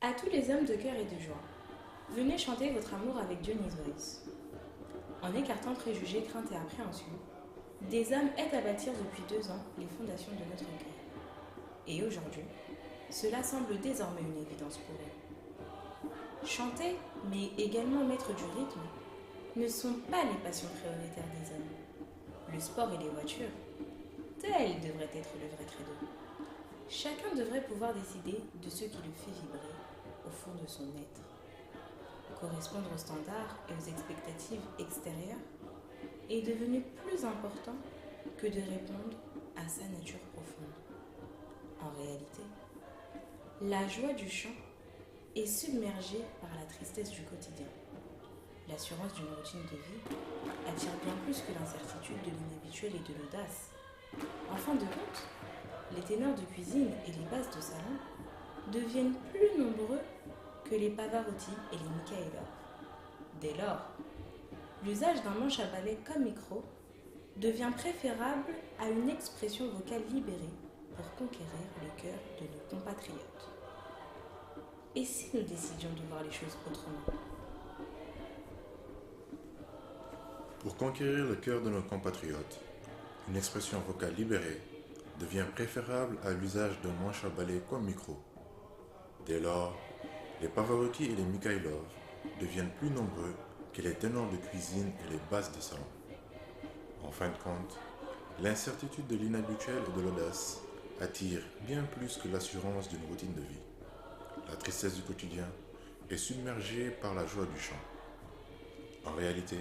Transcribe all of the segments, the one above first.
À tous les hommes de cœur et de joie, venez chanter votre amour avec Johnny's Voice. En écartant préjugés, craintes et appréhensions, des hommes aident à bâtir depuis 2 ans les fondations de notre cœur. Et aujourd'hui, cela semble désormais une évidence pour eux. Chanter, mais également mettre du rythme, ne sont pas les passions prioritaires des hommes. Le sport et les voitures, tel devrait être le vrai credo. Chacun devrait pouvoir décider de ce qui le fait vibrer au fond de son être. Correspondre aux standards et aux expectatives extérieures est devenu plus important que de répondre à sa nature profonde. En réalité, la joie du chant est submergée par la tristesse du quotidien. L'assurance d'une routine de vie attire bien plus que l'incertitude de l'inhabituel et de l'audace. En fin de compte, les ténors de cuisine et les basses de salon deviennent plus nombreux que les Pavarotti et les Mikhailov. Dès lors, l'usage d'un manche à balai comme micro devient préférable à une expression vocale libérée pour conquérir le cœur de nos compatriotes. Et si nous décidions de voir les choses autrement ? Pour conquérir le cœur de nos compatriotes, une expression vocale libérée devient préférable à l'usage d'un manche à balai comme micro. Dès lors, les Pavarotti et les Mikhailov deviennent plus nombreux que les ténors de cuisine et les basses de salon. En fin de compte, l'incertitude de l'inhabituel et de l'audace attire bien plus que l'assurance d'une routine de vie. La tristesse du quotidien est submergée par la joie du chant. En réalité,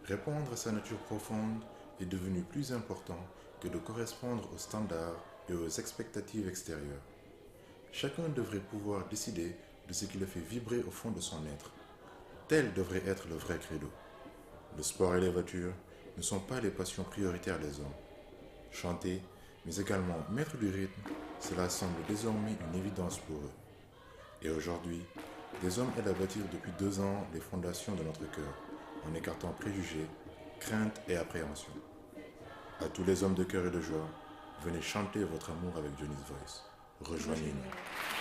répondre à sa nature profonde est devenu plus important que de correspondre aux standards et aux expectatives extérieures. Chacun devrait pouvoir décider de ce qui le fait vibrer au fond de son être. Tel devrait être le vrai credo. Le sport et les voitures ne sont pas les passions prioritaires des hommes. Chanter, mais également mettre du rythme, cela semble désormais une évidence pour eux. Et aujourd'hui, des hommes aident à bâtir depuis 2 ans les fondations de notre cœur, en écartant préjugés, craintes et appréhensions. À tous les hommes de cœur et de joie, venez chanter votre amour avec Johnny's Voice. Rejoignez-nous.